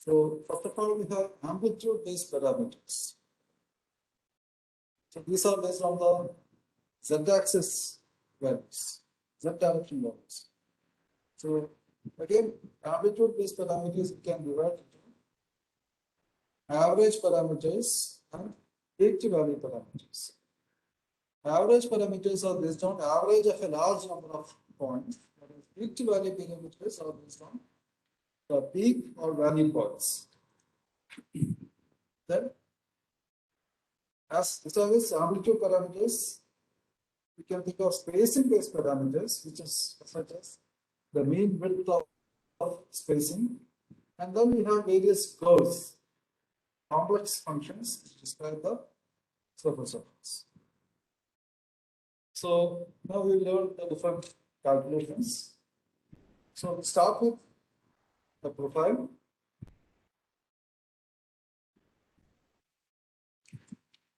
So first of all, we have amplitude-based parameters. So these are based on the z-axis values, z-direction values. So again, amplitude-based parameters can be divided into average parameters and peak to value parameters. Average parameters are based on average of a large number of points. Peak to value parameters are based on the peak or value points. Then, as service amplitude parameters, we can think of spacing-based parameters, which is such as the mean width of spacing, and then we have various curves, complex functions which describe the surface surface. So now we learn the different calculations. So we start with the profile.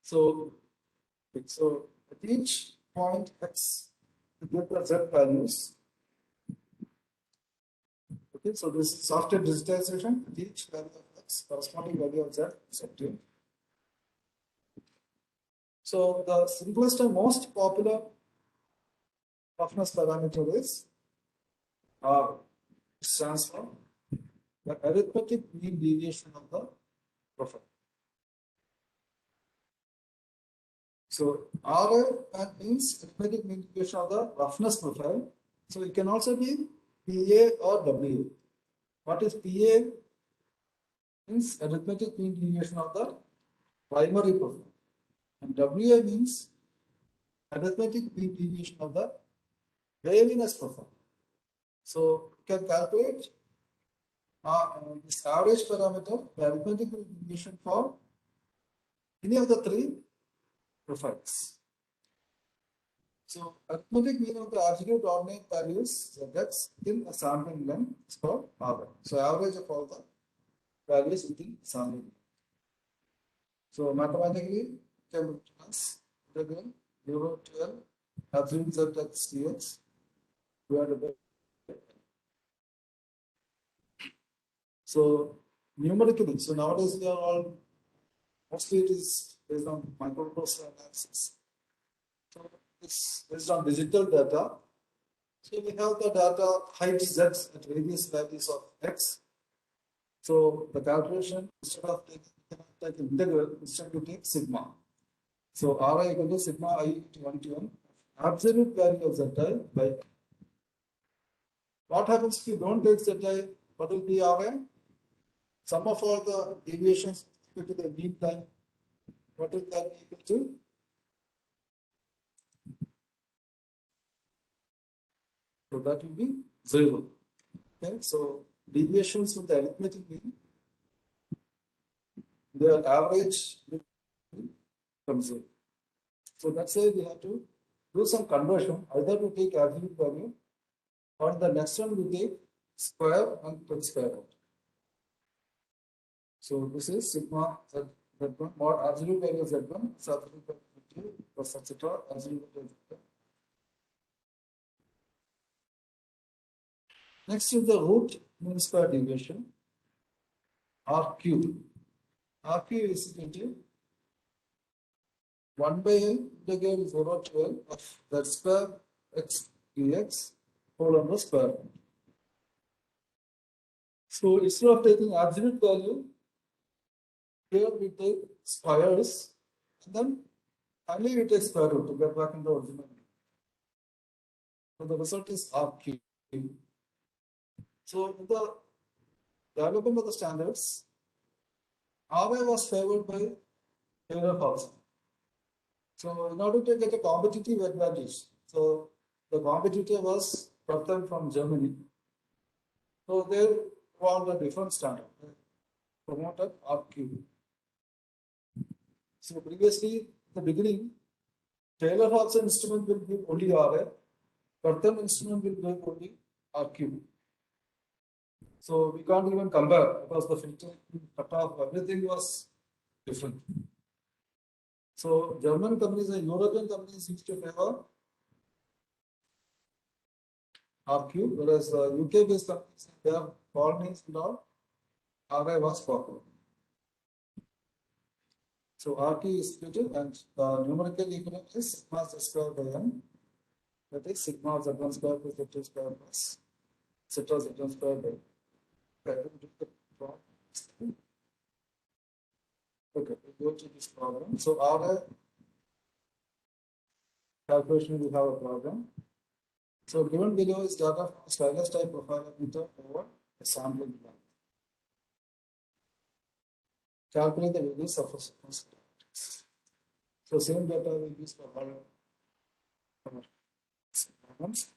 So at each point x, we get the z values. Okay, so this is after digitization, at each value of x, corresponding value of z is obtained. So the simplest and most popular roughness parameter is R, which stands for the arithmetic mean deviation of the profile. So RA means arithmetic mean deviation of the roughness profile. So it can also be PA or WA. What is PA? Means arithmetic mean deviation of the primary profile. And WA means arithmetic mean deviation of the waviness profile. So you can calculate this average parameter, the arithmetic mean deviation for any of the three profiles. So arithmetic mean of the absolute ordinate values that's in a sampling length is called average. So average of all the values within sampling. So mathematically, can be as integral 0 to L absolute z x dx divided by. So numerically, so nowadays we are all mostly it is based on microprocessor analysis. So it's based on digital data. So we have the data height z at various values of x. So the calculation, instead of taking integral, instead we take sigma. So Ri equal to sigma I to 1 to 1 absolute value of zi by. What happens if you don't take zi? What will be Ri? Sum of all the deviations equal to the mean time. What is that equal to? So that will be 0. Okay, so deviations from the arithmetic mean, their average from 0. So that's why we have to do some conversion. Either we take absolute value, or the next one we take square and put square root. So this is sigma z1 or absolute value of z1, so absolute value of z2 plus etc. Absolute value of z2. Next is the root mean square deviation, RQ. RQ is equal to 1 by L integral 0 to L of z square x dx whole under square root. So instead of taking absolute value, here we take squares and then finally we take square root to get back into original. So the result is RQ. So in the development of the standards, RA was favored by Taylor-Hobson. So in order to get a competitive advantage, so the competitor was Perthes from Germany. So they found a different standard, promoted RQ. So previously, in the beginning, Taylor-Hobson instrument will give only RA, Perthes instrument will give only RQ. So we can't even compare because the filter, cutoff, everything was different. So German companies and European companies used to favor RQ, whereas UK-based companies, they have colonies and all, Ri was proper. So RT is Q2 and the numerical equivalent is sigma z square by n. That is sigma z1 square plus z2 square plus etc. z1 square by. Okay, we go to this problem. So Ri calculation we have a problem. So given below is data from stylus type profilometer over a sampling plan. Calculate the values of a sequence. So same data will be used for all problems.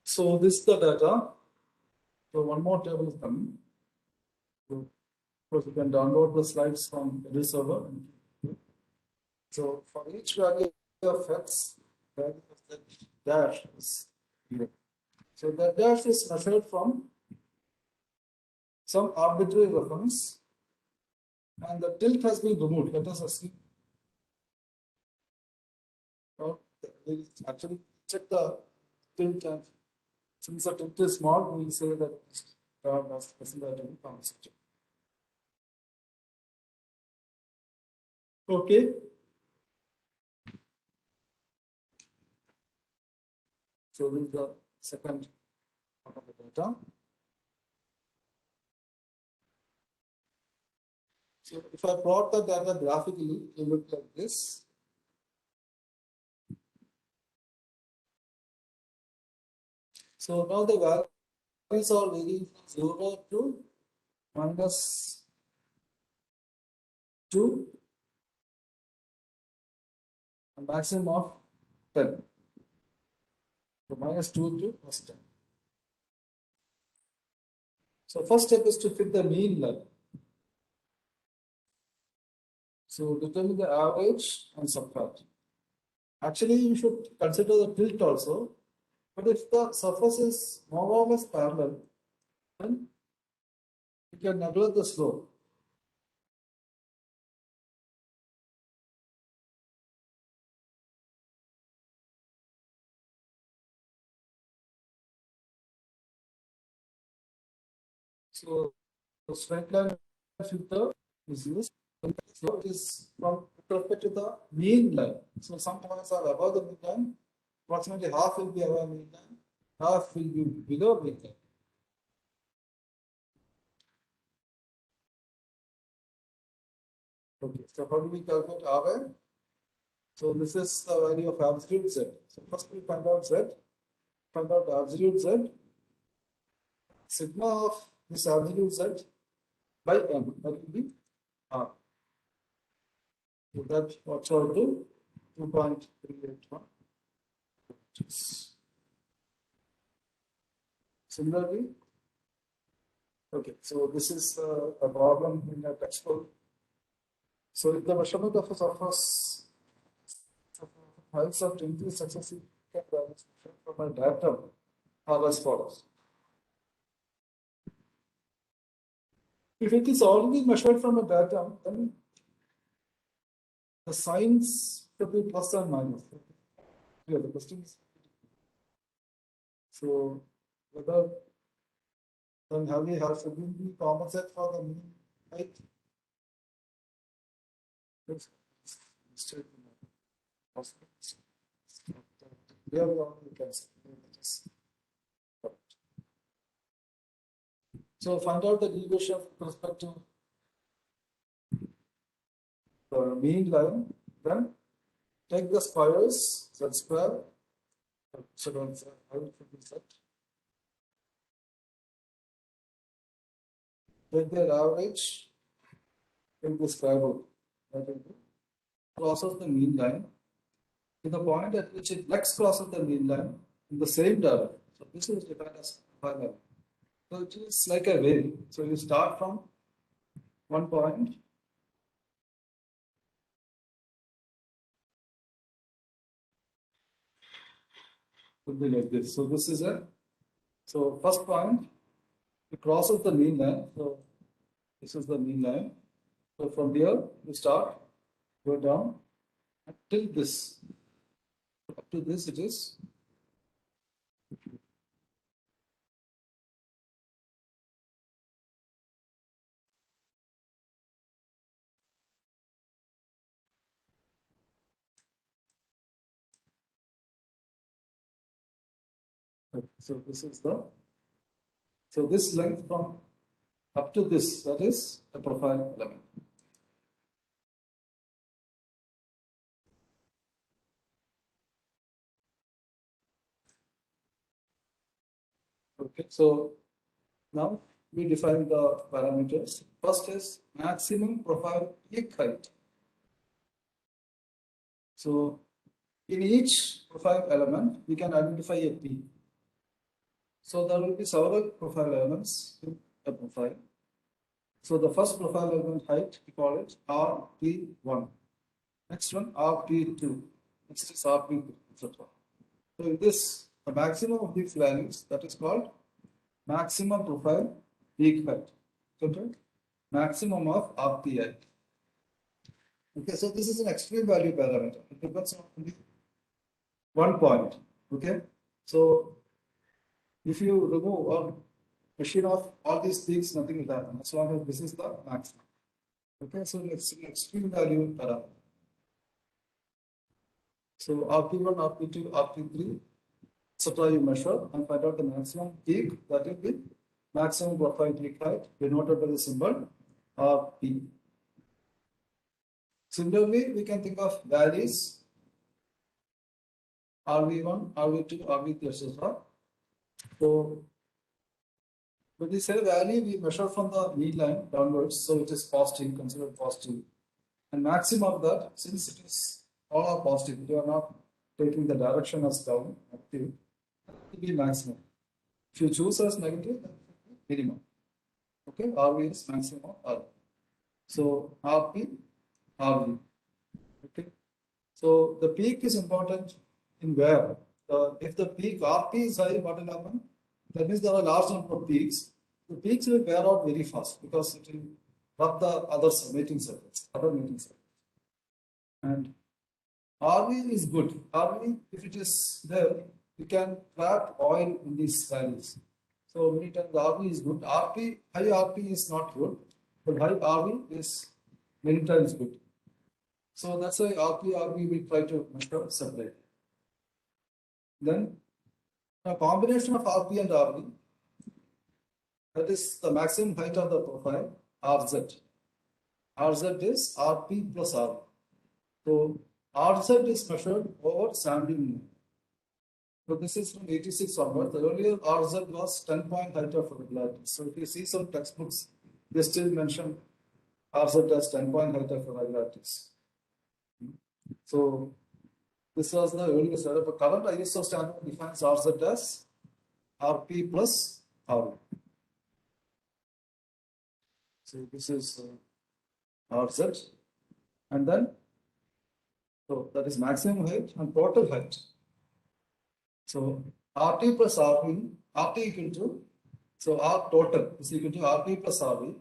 So this is the data. So one more table is coming. So of course you can download the slides from the server. So for each value of x, value of the dash is here. So the dash is measured from some arbitrary reference and the tilt has been removed. Let us assume. We actually check the tilt and since the tilt is small, we will say that was present in constant. Okay. So this is the second part of the data. So if I plot the data graphically, it will look like this. So now the values are varying from 0 to minus 2, a maximum of 10. So minus 2 to plus 10. So first step is to fit the mean line. So determine the average and subtract. Actually, you should consider the tilt also. But if the surface is more or less parallel, then you can neglect the slope. So straight line filter is used. So it is from with respect to the mean line. So some points are above the mean line, approximately half will be above mean line, half will be below mean line. Okay, so how do we calculate RI? So this is the value of absolute Z. So first we find out Z, find out absolute Z, sigma of this absolute Z by M, that will be R. So that works out to 2.381. Similarly, okay, so this is a problem in a textbook. So if the measurement of a surface heights of 20 successive values from a diagram are as follows. If it is already measured from a diagram, then the signs should be plus and minus. Yeah, the question is so whether then should we be compensate for the mean height? Here we only can say. So find out the deviation with respect to the mean line, then take the squares, z square, so how it should be set. Take their average, take the square root, that will be crosses the mean line to the point at which it next crosses the mean line in the same direction. So this is defined as parallel. So it is like a wave. So you start from one point. Could be like this. So this is a so first point it crosses the mean line. So this is the mean line. So from here you start, go down until this. Up to this it is Okay, so this is the, so this length from up to this, that is the profile element. Okay, so now we define the parameters. First is maximum profile peak height. So in each profile element, we can identify a peak. So there will be several profile elements in a profile. So the first profile element height, we call it RP1. Next one, RP2. Next is RP3, etc. So in this, the maximum of these values, that is called maximum profile peak height. Okay? Maximum of RPI. Okay, so this is an extreme value parameter. It depends on only one point. Okay, so if you remove or machine off all these peaks, nothing will happen as long as this is the maximum. Okay, so it's an extreme value parameter. So RP1, RP2, RP3, etc. you measure and find out the maximum peak, that will be maximum profile peak height denoted by the symbol RP. Similarly, we can think of valleys RV1, RV2, RV3, etc. So when we say valley, we measure from the V line downwards, so it is positive, considered positive. And maximum of that, since it is all are positive, you are not taking the direction as down, active, it will be maximum. If you choose as negative, then it will be minimum. Okay, RV is maximum RV. So RP, RV. Okay. So the peak is important in where. If the peak RP is high, what will happen? That means there are large number of peaks. The peaks will wear out very fast because it will rub the other mating circuits, other mating circuits. And RV is good. RV, if it is there, you can trap oil in these valleys. So many times RV is good. RP, high RP is not good, but high RV is many times good. So that's why RP, RV we try to measure separate. Then a combination of RP and RV, that is the maximum height of the profile, RZ. RZ is RP plus RV. So RZ is measured over sampling mean. So this is from 86 onwards. The earlier RZ was 10-point height of irregularity. So if you see some textbooks, they still mention RZ as 10-point height of irregularities. So this was the earlier setup. But current ISO standard defines RZ as RP plus RV. So this is RZ, and then so that is maximum height and total height. So RT plus RV, RT equal to, so R total is equal to RT plus RV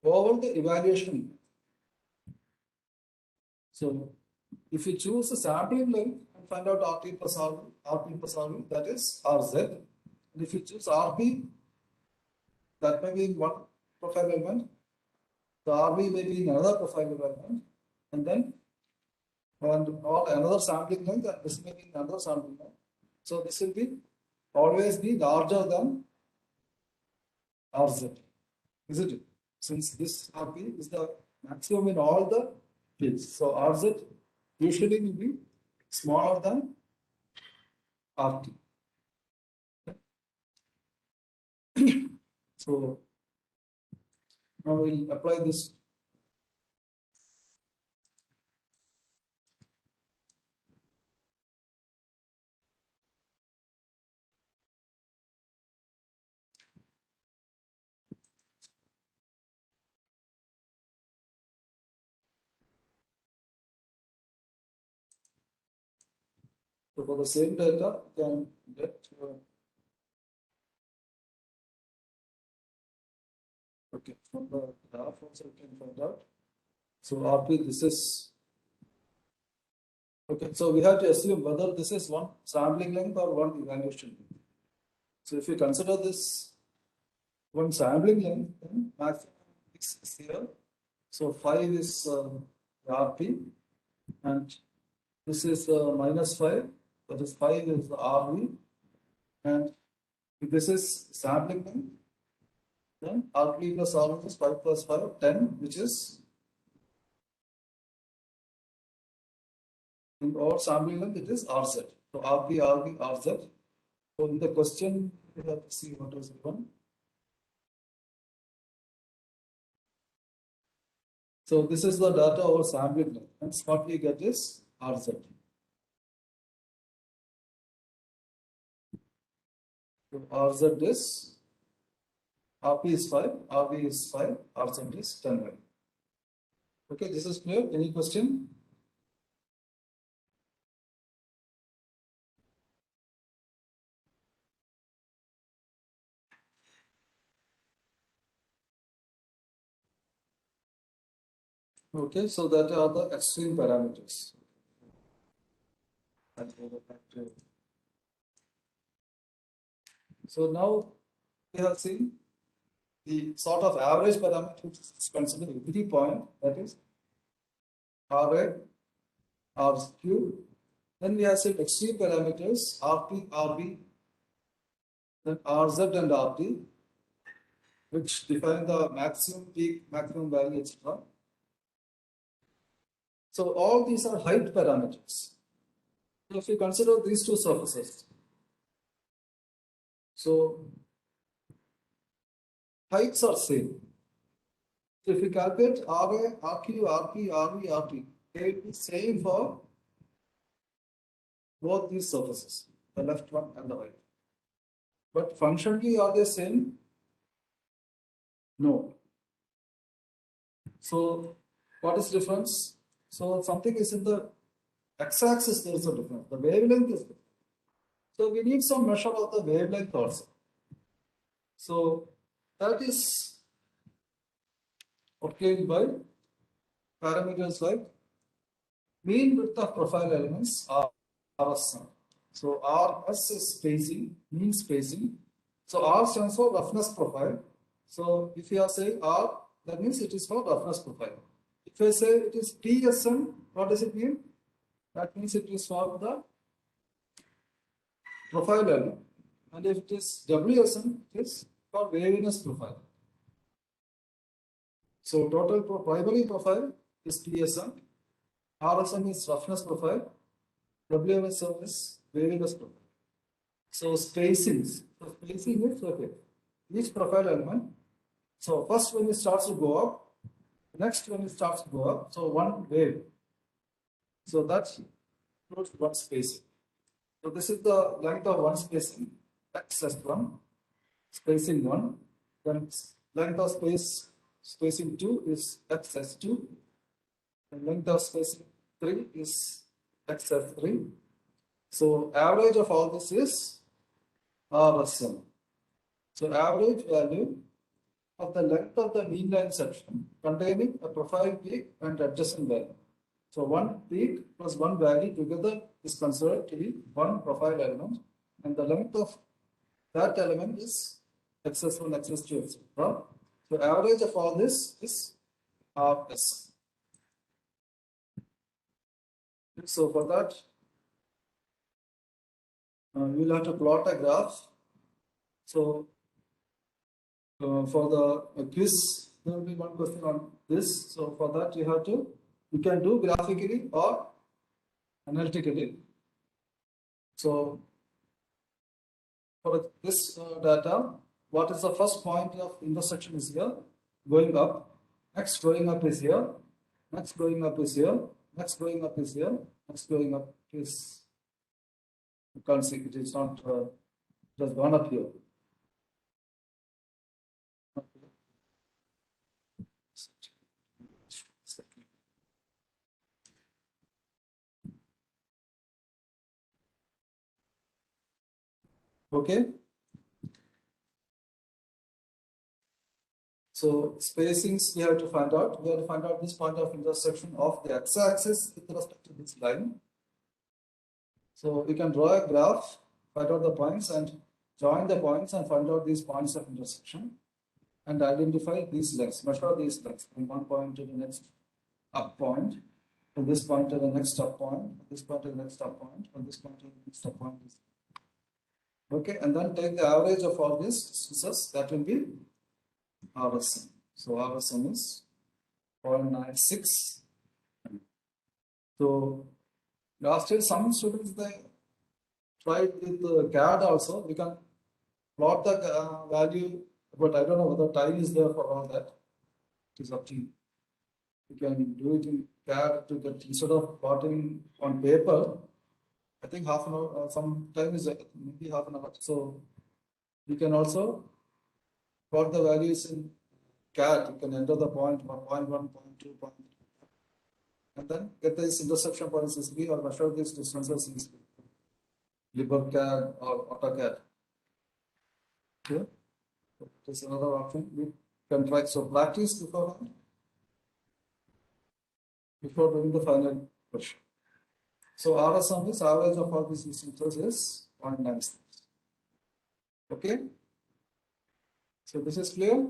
over the evaluation. So if you choose a sampling length and find out RT plus RV, that is RZ. And if you choose RP, that may be in one profile element, the RV may be in another profile element, and then or another sampling length, and this may be another sampling length. So this will be always be larger than RZ, isn't it? Since this RP is the maximum in all the fields. So RZ usually will be smaller than RT. So now we'll apply this. So for the same data, you can get okay from the graph also you can find out. So RP, this is okay. So we have to assume whether this is one sampling length or one evaluation length. So if you consider this one sampling length, then maximum is here. So 5 is RP, and this is -5. That is 5 is the RV, and If this is sampling length, then RP plus R1 is 5 plus 5, 10, which is in our sampling length, it is RZ. So RP, RB, RZ. So in the question, we have to see what is given. So this is the data over sampling length. And what we get is RZ. So RZ is RP is 5, RB is 5, RZ is 10. Okay, this is clear. Any question? Okay, so that are the extreme parameters. So now we have seen the sort of average parameter which is considered every point, that is RA, RQ. Then we have said extreme parameters RP, RB, then RZ and RT, which define the maximum peak, maximum value, etc. So all these are height parameters. So if you consider these two surfaces, so heights are same. So if you calculate RA, RQ, RP, RV, RT, they will be same for both these surfaces, the left one and the right. But functionally, are they same? No. So what is difference? So something is in the x-axis, there is a difference. The wavelength is different. So we need some measure of the wavelength also. So that is obtained by parameters like mean width of profile elements, RS. So RS is spacing, mean spacing. So R stands for roughness profile. So if you are saying R, that means it is for roughness profile. If I say it is TSM, what does it mean? That means it is for the profile element. And if it is WSM, it is for waviness profile. So total primary profile is TSM, RSM is roughness profile, WSM is waviness profile. So spacings. So spacing is okay. Each profile element. So first when it starts to go up, next when it starts to go up, so one wave. So that's one spacing. So this is the length of one spacing, XS1, spacing 1. Then length of spacing 2 is XS2. And length of spacing 3 is XS3. So average of all this is RSM. So average value of the length of the mean line section containing a profile peak and adjacent value. So one peak plus one valley together is considered to be one profile element, and the length of that element is XS1, XS2, etc. So average of all this is RS. So for that, we will have to plot a graph. So for the quiz, there will be one question on this. So for that, you can do graphically or analytically. So for this data, what is the first point of intersection is here, going up. Next going up is here. Next going up is here. Next going up is here. Next going up is, you can't see, it is not, it has gone up here. Okay. So spacings we have to find out. We have to find out this point of intersection of the x-axis with respect to this line. So we can draw a graph, find out the points and join the points and find out these points of intersection and identify these lengths, measure these lengths from one point to the next up point, from this point to the next up point, from this point to the next up point, from this point to the next up point. Okay, and then take the average of all these distances, that will be RSM. So RSM is 0.96. So last year some students they tried with CAD also. We can plot the value, but I don't know whether time is there for all that. It is up to you. You can do it in CAD to get instead of plotting on paper. I think half an hour, some time is maybe half an hour. So you can also plot the values in CAD. You can enter the point 1.1, 0.2, and then get this intersection points easily or measure these distances easily. LibreCAD or AutoCAD. Okay, this is another option. We can try. So practice before doing the final question. So RSM is average of all these distances is 0.96. Okay. So this is clear.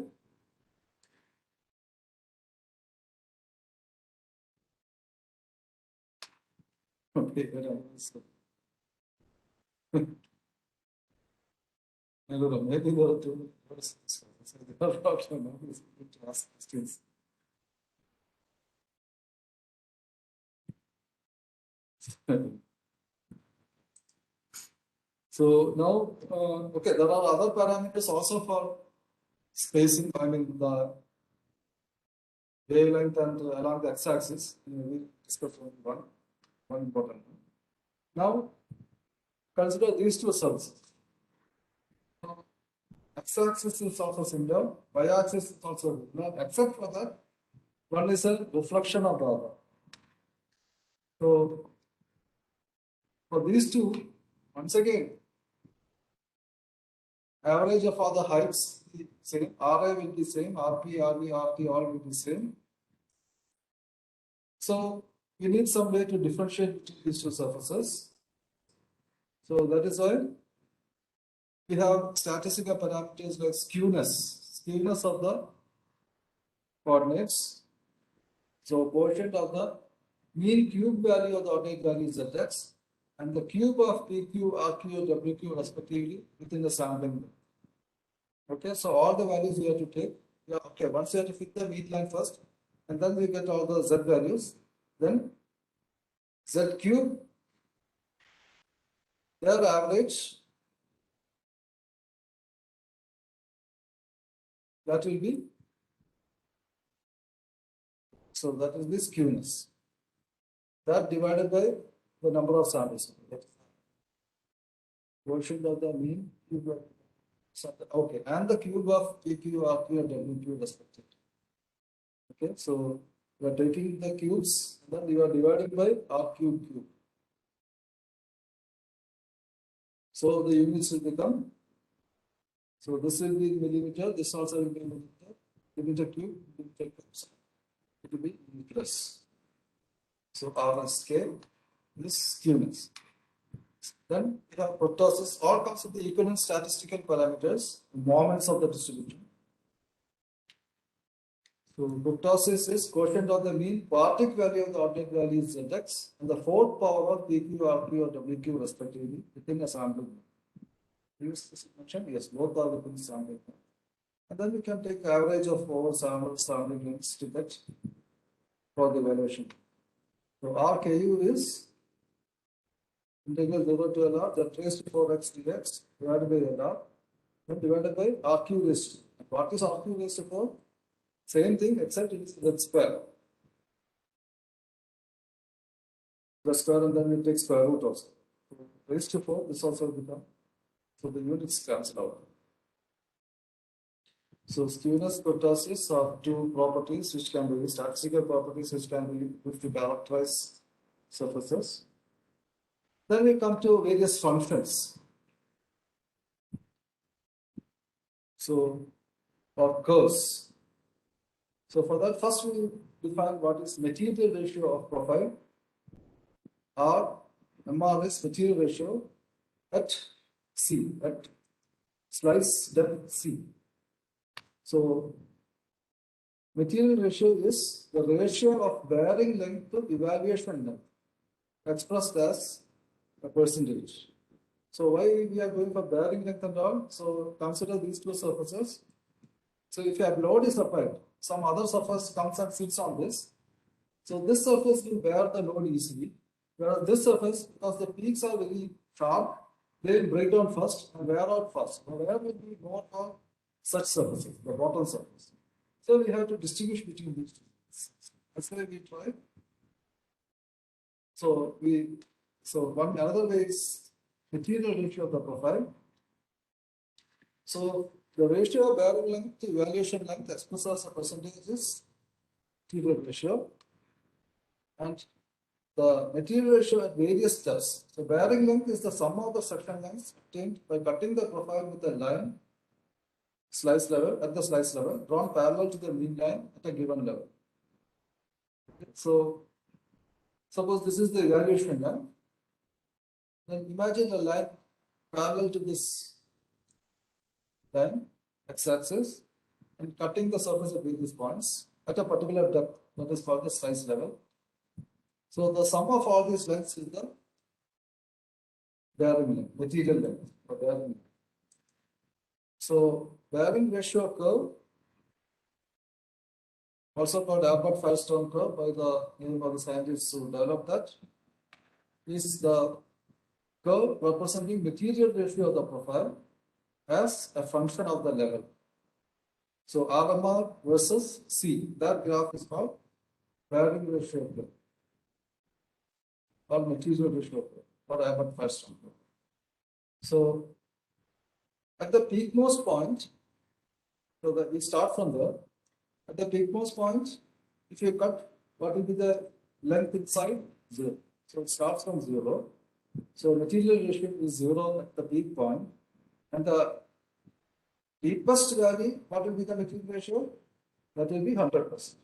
Okay. I don't know. Maybe there are two persons. So there are options. To ask questions. So now, okay, there are other parameters also for spacing. I mean, the wavelength and along the x-axis. We discussed one important one. Now, consider these two surfaces. X-axis is also similar, y-axis is also similar, except for that one is a reflection of the other. So, for these two, once again, average of all the heights same, RA will be same, RP, RV, RT all will be same. So we need some way to differentiate these two surfaces. So that is why we have statistical parameters like skewness of the coordinates. So quotient of the mean cube value of the ordinate value is Zx, and the cube of PQ, RQ, or WQ respectively within the sampling. Okay, so all the values we have to take. Yeah, okay, once you have to fit the mean line first, and then we get all the Z values. Then Z cube, their average, that will be, so that is the skewness. That divided by the number of samples. Quotient of the mean cube of, okay, and the cube of PQ, RQ, and WQ respectively. Okay, so we are taking the cubes, and then you are dividing by R cube. So the units will become, so this will be millimeter, this also will be millimeter cube, it will be plus. So R scale, this units. Then we have proptosis, all comes with the equivalent statistical parameters, moments of the distribution. So proptosis is quotient of the mean particle value of the ordinate value is Zx, and the fourth power of PQ, RQ, or WQ respectively within a sample. Use mention, yes, both are within sample. And then we can take average of over sampling lengths to get for the evaluation. So RKU is integral 0 to LR, that raised to 4x dx divided by LR, then divided by RQ raised to. What is RQ raised to 4? Same thing except it is Z square. The square, and then we take square root also. So raised to 4, this also will become. So the units cancel out. So skewness, proptosis are two properties which can be statistical properties which can be used to characterize surfaces. Then we come to various functions. So, or curves. So for that, first we define what is material ratio of profile, or MR is material ratio at C, at slice depth C. So material ratio is the ratio of bearing length to evaluation length, expressed as a percentage. So why we are going for bearing length and all? So consider these two surfaces. So if a load is applied, some other surface comes and sits on this. So this surface will bear the load easily. Whereas this surface, because the peaks are very sharp, they will break down first and wear out first. The wear will be more for such surfaces, the bottom surface. So we have to distinguish between these two. That's why we try. So one another way is material ratio of the profile. So the ratio of bearing length to evaluation length expressed as a percentage is material ratio, and the material ratio at various steps. So bearing length is the sum of the section lengths obtained by cutting the profile with a line slice level at the slice level drawn parallel to the mean line at a given level. So suppose this is the evaluation line. Then imagine a line parallel to this line, x-axis, and cutting the surface at various points at a particular depth that is called the slice level. So the sum of all these lengths is the bearing length, material length, or bearing length. So bearing ratio curve, also called Albert-Firestone curve by the name of the scientists who developed that, is the curve representing material ratio of the profile as a function of the level. So RMR versus C, that graph is called bearing ratio curve or material ratio curve or Albert-Firestone curve. So at the peakmost point, so that we start from there, at the peakmost point, if you cut, what will be the length inside? 0. So it starts from 0. So material ratio is 0 at the peak point, and the deepest value, what will be the material ratio? That will be 100%.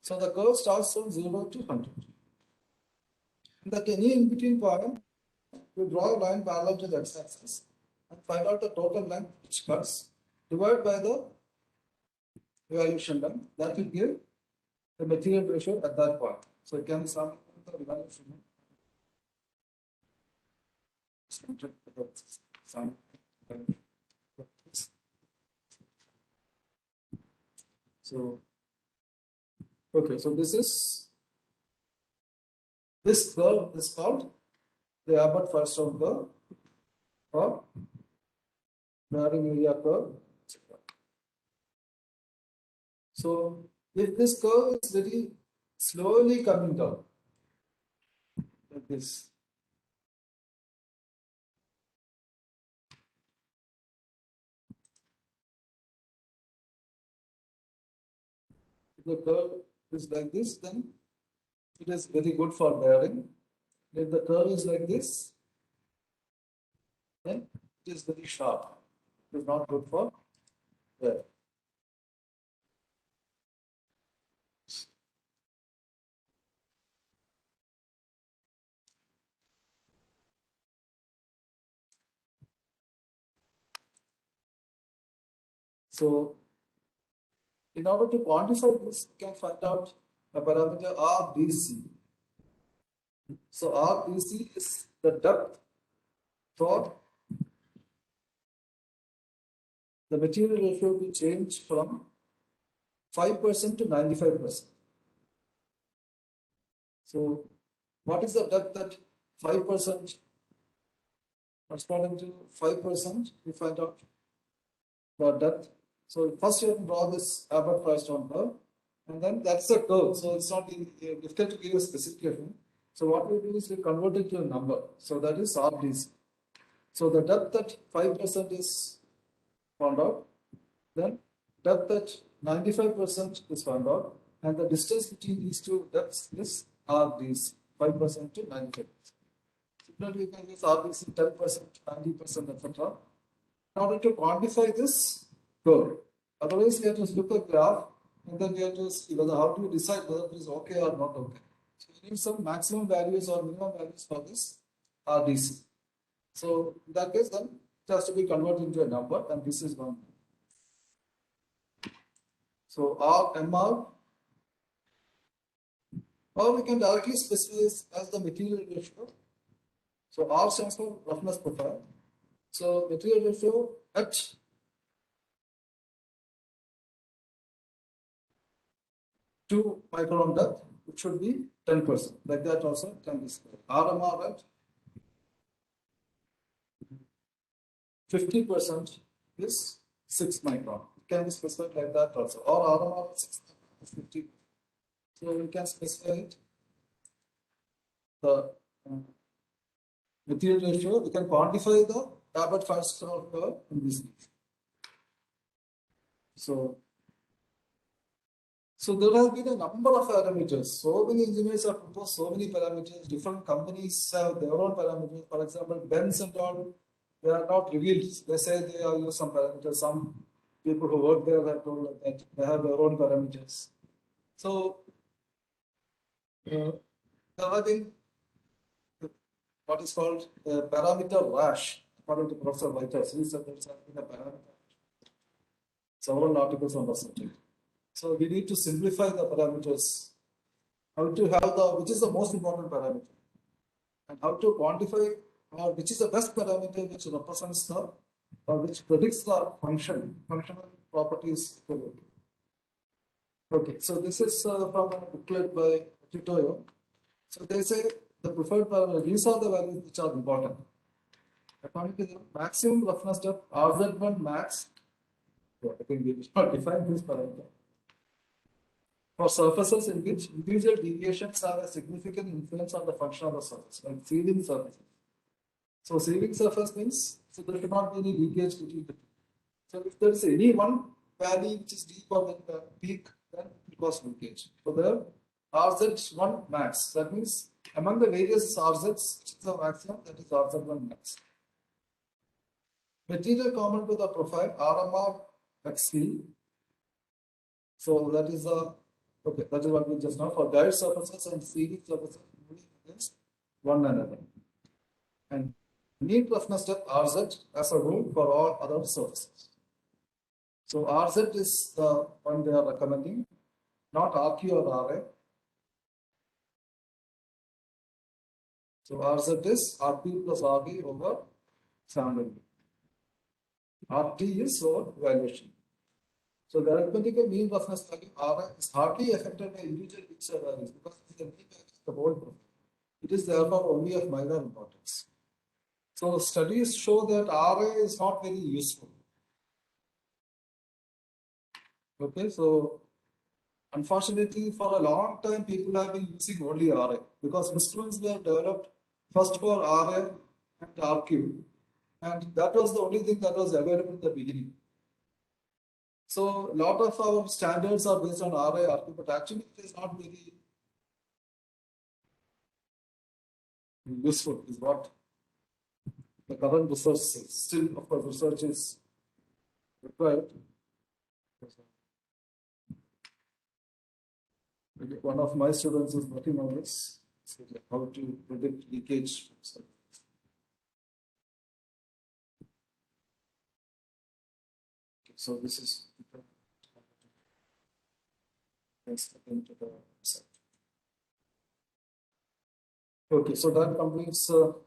So the curve starts from 0 to 100. That any in between point, you draw a line parallel to the x-axis and find out the total length which cuts, divided by the evaluation length. That will give the material ratio at that point. So it can be sum the evaluation length. So, okay, so this curve is called the Albert-Firestone curve or bearing area curve. So if this curve is very slowly coming down, like this, if the curve is like this, then it is very good for bearing. If the curve is like this, then it is very sharp. It is not good for bearing. So in order to quantify this, you can find out a parameter RDC. So RDC is the depth for the material ratio to change from 5% to 95%. So what is the depth that 5% corresponding to 5%? We find out the depth. So first you have to draw this Albert-Firestone curve, and then that's the curve. So it's not difficult to give a specification. So what we do is we convert it to a number. So that is RDC. So the depth that 5% is found out, then depth that 95% is found out, and the distance between these two depths is RDC, 5% to 95%. Similarly, you can use RDC 10%, 90%, etc. In order to quantify this curve. Otherwise, we have to look at graph and then we have to see whether how to decide whether it is okay or not okay. So we need some maximum values or minimum values for this RDC. So in that case, then it has to be converted into a number, and this is one. So RMR, or we can directly specify this as the material ratio. So R stands for roughness profile. So material ratio at 2 micron depth, it should be 10%. Like that also can be specified. RMR at 50% is 6 micron. It can be specified like that also. Or RMR at 6 is 50. So we can specify it. The material ratio, we can quantify the tablet Firestone curve in this. So there have been a number of parameters. So many engineers have proposed so many parameters. Different companies have their own parameters. For example, Benz and all, they are not revealed. They say they have used some parameters. Some people who work there have told that they have their own parameters. So there have been what is called a parameter rash, according to Professor Whitehouse. He said there's been a parameter. Several articles on the subject. So we need to simplify the parameters. How to have the, which is the most important parameter, and how to quantify, or which is the best parameter which represents the, or which predicts the functional properties. Okay, so this is from a booklet by Titoyo. So they say the preferred parameter, these are the values which are important. According to the maximum roughness depth, RZ1 max, I think we will not define this parameter. For surfaces in which individual deviations have a significant influence on the function of the surface, like sealing surfaces. So sealing surface means, so there should not be any leakage between the two. So if there is any one valley which is deeper than the peak, then it causes leakage. So there RZ1 max, that means among the various RZs, which is the maximum, that is RZ1 max. Material common to the profile, RMR XC. So that is the, okay, that is what we just know for guide surfaces and sealing surfaces against one another. And mean roughness depth RZ as a rule for all other surfaces. So RZ is the one they are recommending, not RQ or RA. So RZ is RP plus RB over sample. RT is over valuation. So the arithmetical mean roughness value RA is hardly affected by individual pixel values because it is the mean value of the whole profile. It is therefore only of minor importance. So studies show that RA is not very useful. Okay, so unfortunately for a long time people have been using only RA because instruments were developed first for RA and RQ, and that was the only thing that was available in the beginning. So a lot of our standards are based on RA, RQ, but actually it is not very useful is what the current research says. Still, of course, research is required. One of my students is working on this, so how to predict leakage. So this is into the site. Okay, so that completes. So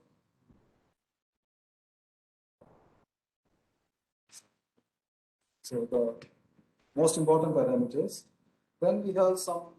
the most important parameters. Then we have some